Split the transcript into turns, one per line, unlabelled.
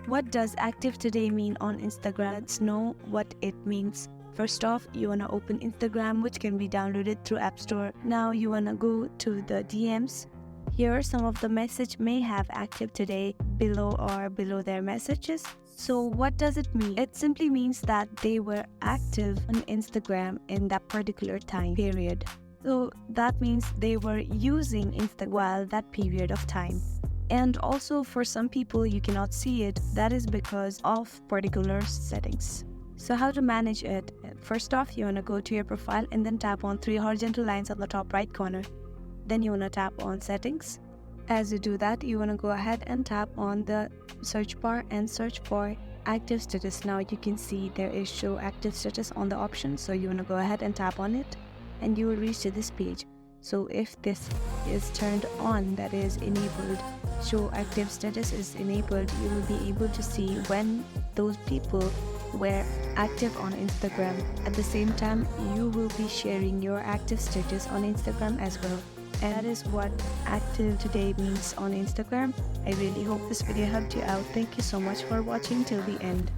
What does active today mean on Instagram? Let's know what it means. First off, you wanna open Instagram, which can be downloaded through App Store. Now you wanna go to the DMs. Here, some of the message may have active today below their messages. So what does it mean? It simply means that they were active on Instagram in that particular time period. So that means they were using Instagram while that period of time. And also for some people you cannot see it. That is because of particular settings. So how to manage it? First off, you want to go to your profile and then tap on 3 horizontal lines on the top right corner. Then you want to tap on settings. As you do that, you want to go ahead and tap on the search bar and search for active status. Now you can see there is show active status on the option. So you want to go ahead and tap on it and you will reach to this page. So if this is turned on, that is enabled, show active status is enabled, you will be able to see when those people were active on Instagram. At the same time, you will be sharing your active status on Instagram as well. And that is what active today means on Instagram. I really hope this video helped you out. Thank you so much for watching till the end.